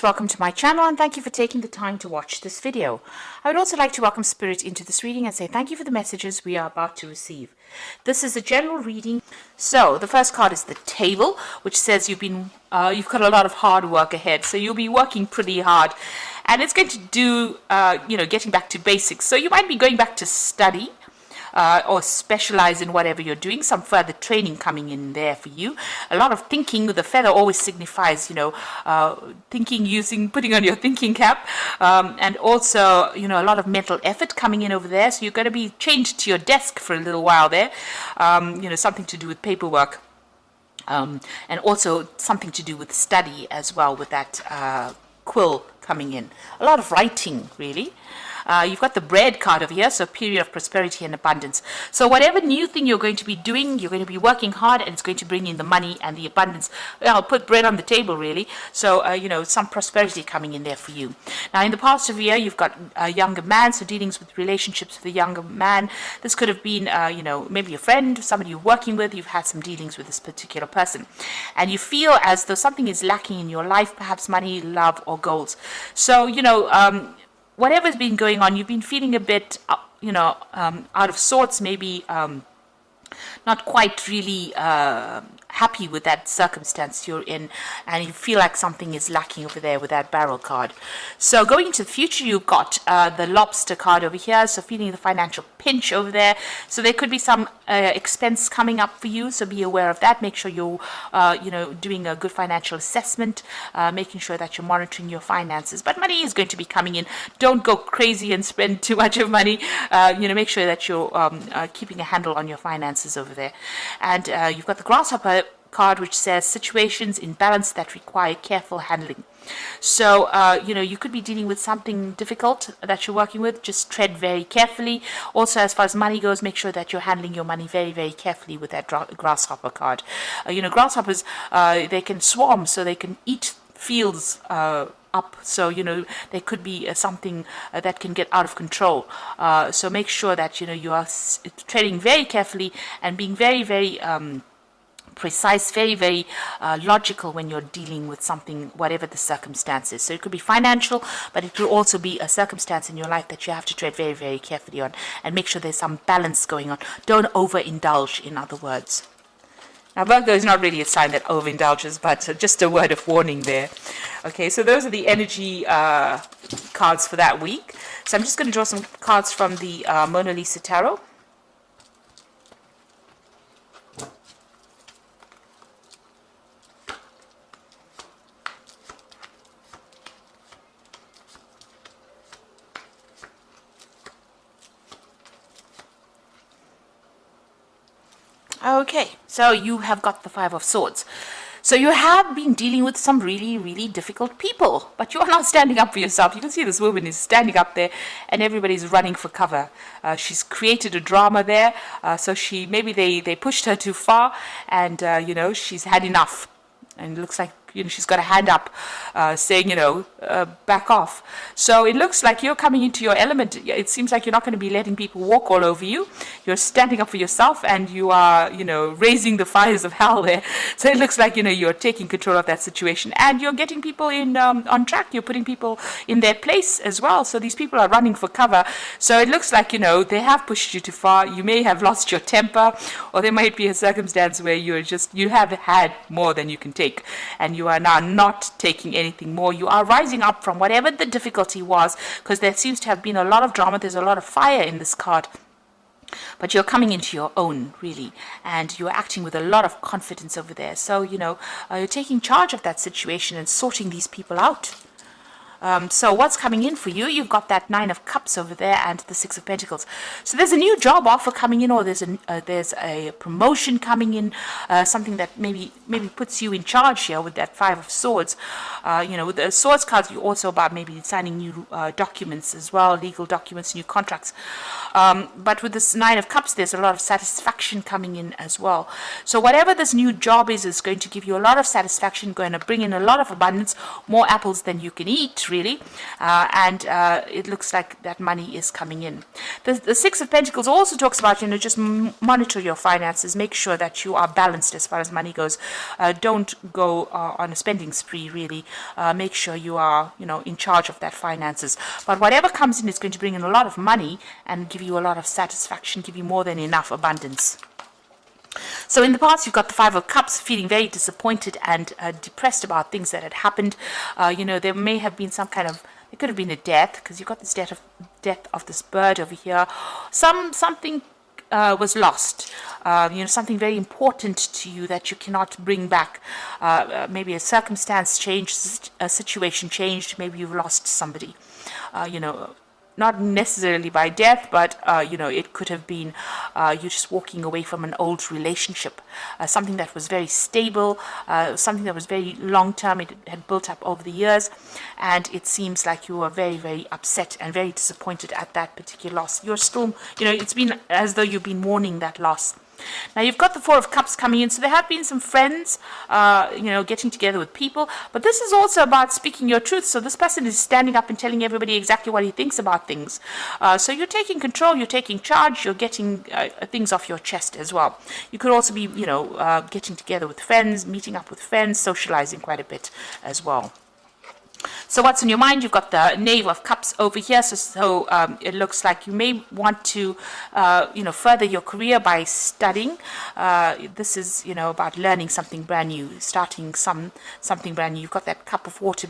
Welcome to my channel and thank you for taking the time to watch this video. I would also like to welcome Spirit into this reading and say thank you for the messages we are about to receive. This is a general reading. So the first card is the Table, which says you've got a lot of hard work ahead. So you'll be working pretty hard and it's going to do, getting back to basics. So you might be going back to study. Or specialize in whatever you're doing, some further training coming in there for you. A lot of thinking. The feather always signifies, thinking, putting on your thinking cap, and also, a lot of mental effort coming in over there. So you're going to be chained to your desk for a little while there, something to do with paperwork. And also something to do with study as well with that quill coming in. A lot of writing, really. You've got the bread card over here, so period of prosperity and abundance. So whatever new thing you're going to be doing, you're going to be working hard and it's going to bring in the money and the abundance. I'll put bread on the table, really. So, some prosperity coming in there for you. Now, in the past of year, you've got a younger man, so dealings with relationships with a younger man. This could have been, maybe a friend, somebody you're working with. You've had some dealings with this particular person. And you feel as though something is lacking in your life, perhaps money, love, or goals. So, whatever's been going on, you've been feeling a bit, out of sorts, maybe not quite really happy with that circumstance you're in, and you feel like something is lacking over there with that barrel card. So going into the future, you've got the lobster card over here, so feeling the financial pinch over there. So there could be some expense coming up for you, so be aware of that. Make sure you're doing a good financial assessment, making sure that you're monitoring your finances. But money is going to be coming in. Don't go crazy and spend too much of money. Make sure that you're keeping a handle on your finances over there. And you've got the grasshopper card, which says situations in balance that require careful handling. So, you could be dealing with something difficult that you're working with. Just tread very carefully. Also, as far as money goes, make sure that you're handling your money very, very carefully with that grasshopper card. Grasshoppers, they can swarm, so they can eat fields up. So, there could be something that can get out of control. So make sure that, you are treading very carefully and being very, very precise, very, very logical when you're dealing with something, whatever the circumstances. So it could be financial, but it could also be a circumstance in your life that you have to tread very, very carefully on and make sure there's some balance going on. Don't overindulge, in other words. Now, Virgo is not really a sign that overindulges, but just a word of warning there. Okay, so those are the energy cards for that week. So I'm just going to draw some cards from the Mona Lisa Tarot. Okay, so you have got the Five of Swords. So you have been dealing with some really, really difficult people, but you are not standing up for yourself. You can see this woman is standing up there and everybody's running for cover. She's created a drama there, so maybe they pushed her too far and, she's had enough. And it looks like, she's got a hand up saying, back off. So it looks like you're coming into your element. It seems like you're not going to be letting people walk all over you. You're standing up for yourself and you are, raising the fires of hell there. So it looks like, you're taking control of that situation and you're getting people in on track. You're putting people in their place as well. So these people are running for cover. So it looks like, they have pushed you too far. You may have lost your temper, or there might be a circumstance where you have had more than you can take. And you are now not taking anything more. You are rising up from whatever the difficulty was, because there seems to have been a lot of drama. There's a lot of fire in this card. But you're coming into your own, really, and you're acting with a lot of confidence over there. So, you're taking charge of that situation and sorting these people out. So what's coming in for you? You've got that Nine of Cups over there and the Six of Pentacles. So there's a new job offer coming in, or there's a promotion coming in, something that maybe puts you in charge here with that Five of Swords. With the Swords cards, you're also about maybe signing new documents as well, legal documents, new contracts. But with this Nine of Cups, there's a lot of satisfaction coming in as well. So whatever this new job is going to give you a lot of satisfaction, going to bring in a lot of abundance, more apples than you can eat, really, and it looks like that money is coming in. The Six of Pentacles also talks about, just monitor your finances, make sure that you are balanced as far as money goes. Don't go on a spending spree, really. Make sure you are, in charge of that finances. But whatever comes in is going to bring in a lot of money and give you a lot of satisfaction, give you more than enough abundance. So in the past, you've got the Five of Cups, feeling very disappointed and depressed about things that had happened. There may have been some kind of, it could have been a death, because you've got this death of this bird over here. Something was lost, something very important to you that you cannot bring back. Maybe a circumstance changed, a situation changed, maybe you've lost somebody, not necessarily by death, but, it could have been you just walking away from an old relationship, something that was very stable, something that was very long-term. It had built up over the years, and it seems like you were very, very upset and very disappointed at that particular loss. You're still, it's been as though you've been mourning that loss. Now you've got the Four of Cups coming in, so there have been some friends, getting together with people, but this is also about speaking your truth. So this person is standing up and telling everybody exactly what he thinks about things. So you're taking control, you're taking charge, you're getting things off your chest as well. You could also be, getting together with friends, meeting up with friends, socializing quite a bit as well. So what's on your mind? You've got the Knave of Cups over here. So it looks like you may want to, further your career by studying. This is, about learning something brand new, starting something brand new. You've got that cup of water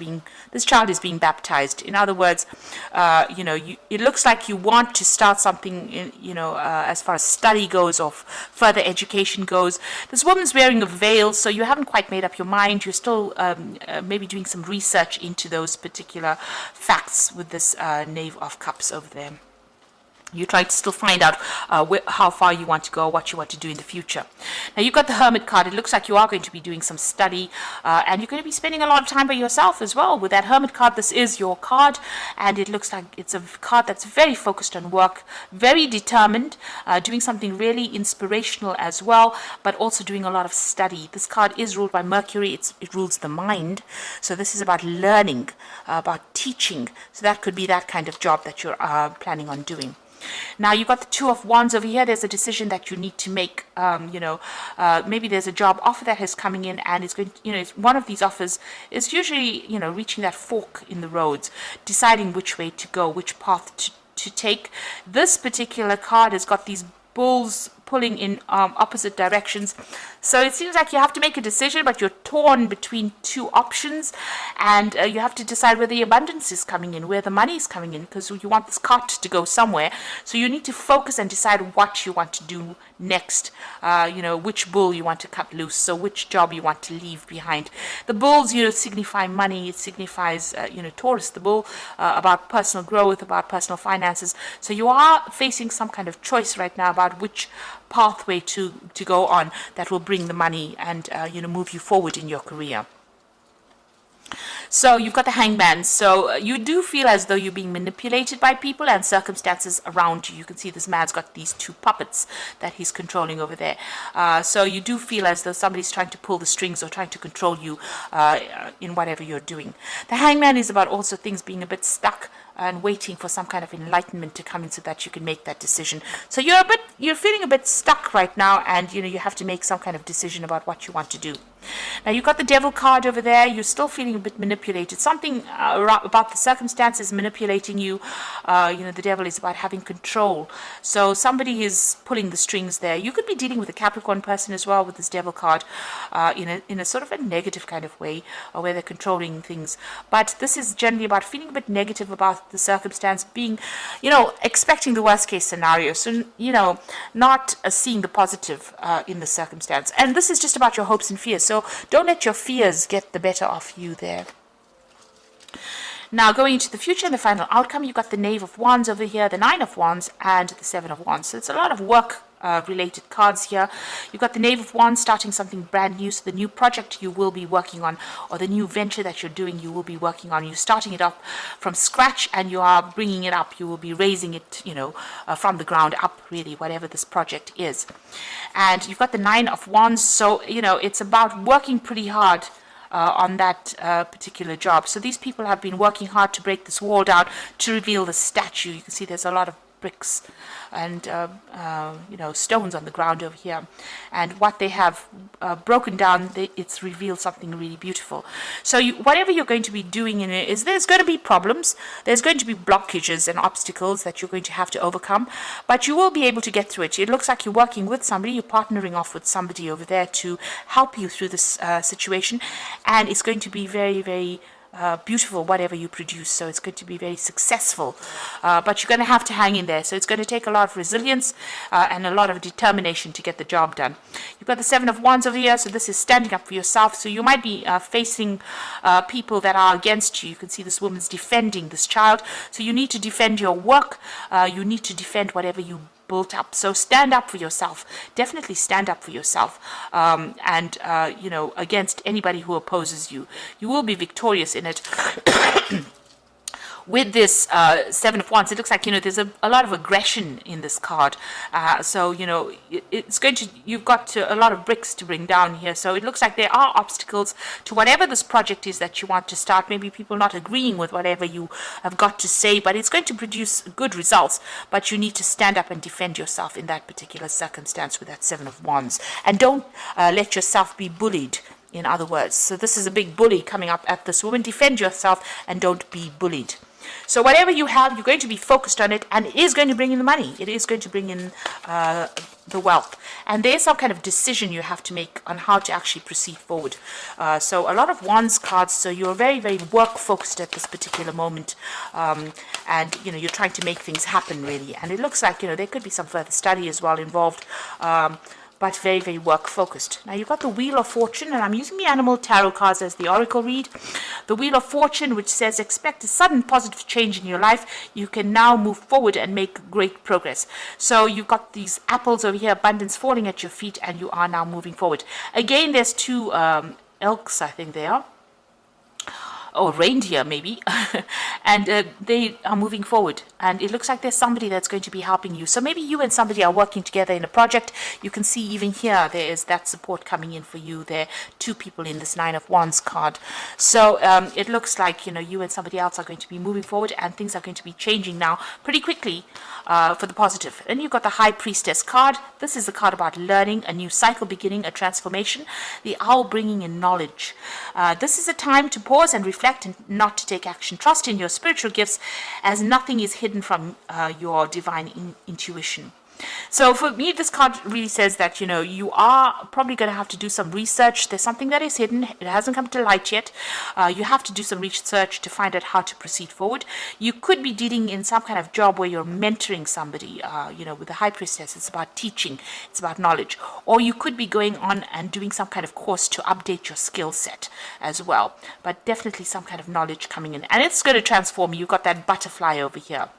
this child is being baptized. In other words, it looks like you want to start something, as far as study goes or further education goes. This woman's wearing a veil, so you haven't quite made up your mind. You're still maybe doing some research into those particular facts with this Knave of Cups over there. You try to still find out how far you want to go, what you want to do in the future. Now, you've got the Hermit card. It looks like you are going to be doing some study, and you're going to be spending a lot of time by yourself as well. With that Hermit card, this is your card, and it looks like it's a card that's very focused on work, very determined, doing something really inspirational as well, but also doing a lot of study. This card is ruled by Mercury. It rules the mind. So this is about learning, about teaching. So that could be that kind of job that you're planning on doing. Now, you've got the Two of Wands over here. There's a decision that you need to make. Maybe there's a job offer that is coming in, and it's going to, one of these offers is usually, reaching that fork in the roads, deciding which way to go, which path to take. This particular card has got these bulls pulling in opposite directions. So it seems like you have to make a decision, but you're torn between two options, and you have to decide where the abundance is coming in, where the money is coming in, because you want this cart to go somewhere. So you need to focus and decide what you want to do next, which bull you want to cut loose, so which job you want to leave behind. The bulls, signify money. It signifies, Taurus, the bull, about personal growth, about personal finances. So you are facing some kind of choice right now about which pathway to go on that will bring the money and move you forward in your career. So you've got the Hangman. So you do feel as though you're being manipulated by people and circumstances around you. You can see this man's got these two puppets that he's controlling over there. So you do feel as though somebody's trying to pull the strings or trying to control you in whatever you're doing. The Hangman is about also things being a bit stuck and waiting for some kind of enlightenment to come in so that you can make that decision. So you're feeling a bit stuck right now, and you have to make some kind of decision about what you want to do. Now, you've got the Devil card over there. You're still feeling a bit manipulated. Something about the circumstances manipulating you. The Devil is about having control. So somebody is pulling the strings there. You could be dealing with a Capricorn person as well with this Devil card, in a sort of a negative kind of way, where they're controlling things. But this is generally about feeling a bit negative about the circumstance, being, expecting the worst case scenario. So, not seeing the positive in the circumstance. And this is just about your hopes and fears. So don't let your fears get the better of you there. Now, going into the future and the final outcome, you've got the Knave of Wands over here, the Nine of Wands, and the Seven of Wands. So it's a lot of work related cards here. You've got the Knave of Wands starting something brand new. So the new project you will be working on, or the new venture that you're doing, you will be working on. You're starting it up from scratch, and you are bringing it up. You will be raising it, from the ground up, really, whatever this project is. And you've got the Nine of Wands. So, it's about working pretty hard on that particular job. So these people have been working hard to break this wall down to reveal the statue. You can see there's a lot of bricks and stones on the ground over here, and what they have broken down, it's revealed something really beautiful. So whatever you're going to be doing in it is, there's going to be problems, there's going to be blockages and obstacles that you're going to have to overcome, but you will be able to get through it. It looks like you're working with somebody, you're partnering off with somebody over there to help you through this situation, and it's going to be very, very beautiful, whatever you produce. So it's going to be very successful, but you're going to have to hang in there. So it's going to take a lot of resilience and a lot of determination to get the job done. You've got the Seven of Wands over here, so this is standing up for yourself. So you might be facing people that are against you. You can see this woman's defending this child, so you need to defend your work, you need to defend whatever you built up. So stand up for yourself, definitely stand up for yourself, and against anybody who opposes you. You will be victorious in it. With this Seven of Wands, it looks like there's a lot of aggression in this card. So it's going to, you've got a lot of bricks to bring down here. So it looks like there are obstacles to whatever this project is that you want to start. Maybe people not agreeing with whatever you have got to say, but it's going to produce good results. But you need to stand up and defend yourself in that particular circumstance with that Seven of Wands, and don't let yourself be bullied. In other words, so this is a big bully coming up at this woman. Defend yourself and don't be bullied. So whatever you have, you're going to be focused on it, and it is going to bring in the money. It is going to bring in the wealth. And there's some kind of decision you have to make on how to actually proceed forward. So a lot of Wands cards, so you're very, very work-focused at this particular moment. And, you're trying to make things happen, really. And it looks like, there could be some further study as well involved. But very, very work-focused. Now, you've got the Wheel of Fortune, and I'm using the Animal Tarot cards as the Oracle read. The Wheel of Fortune, which says, expect a sudden positive change in your life. You can now move forward and make great progress. So you've got these apples over here, abundance falling at your feet, and you are now moving forward. Again, there's two elks, I think they are. Or reindeer maybe, and they are moving forward, and it looks like there's somebody that's going to be helping you. So maybe you and somebody are working together in a project. You can see even here there is that support coming in for you. There are two people in this Nine of Wands card. So it looks like you and somebody else are going to be moving forward, and things are going to be changing now pretty quickly for the positive. Then you've got the High Priestess card. This is a card about learning, a new cycle beginning, a transformation. The Owl bringing in knowledge. This is a time to pause and reflect and not to take action. Trust in your spiritual gifts, as nothing is hidden from your divine intuition. So for me, this card really says that, you are probably going to have to do some research. There's something that is hidden. It hasn't come to light yet. You have to do some research to find out how to proceed forward. You could be dealing in some kind of job where you're mentoring somebody. With the High Priestess, it's about teaching. It's about knowledge. Or you could be going on and doing some kind of course to update your skill set as well. But definitely some kind of knowledge coming in. And it's going to transform you. You've got that butterfly over here.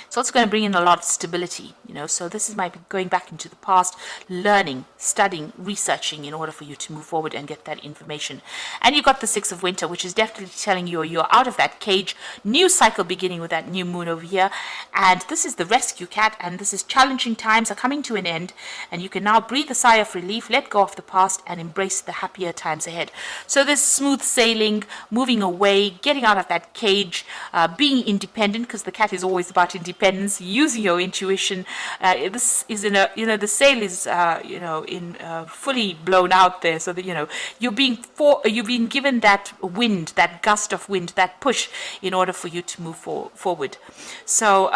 It's also going to bring in a lot of stability, so this might be going back into the past, learning, studying, researching in order for you to move forward and get that information. And you've got the Six of Winter, which is definitely telling you you're out of that cage, new cycle beginning with that new moon over here. And this is the Rescue Cat, and this is challenging times are coming to an end, and you can now breathe a sigh of relief, let go of the past, and embrace the happier times ahead. So there's smooth sailing, moving away, getting out of that cage, being independent, because the cat is always about independence, using your intuition. This is in a, the sail is, fully blown out there, so that, you're being given that wind, that gust of wind, that push in order for you to move forward. So,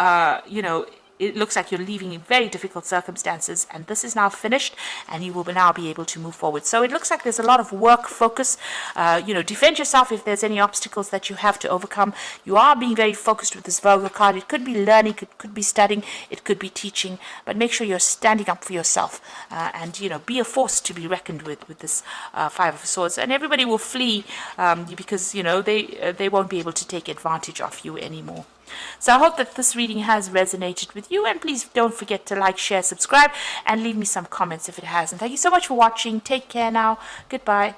it looks like you're leaving in very difficult circumstances, and this is now finished, and you will now be able to move forward. So it looks like there's a lot of work focus. Defend yourself if there's any obstacles that you have to overcome. You are being very focused with this Virgo card. It could be learning, it could be studying, it could be teaching, but make sure you're standing up for yourself, and be a force to be reckoned with this Five of Swords. And everybody will flee because they won't be able to take advantage of you anymore. So I hope that this reading has resonated with you, and please don't forget to like, share, subscribe, and leave me some comments if it has. And thank you so much for watching. Take care now. Goodbye.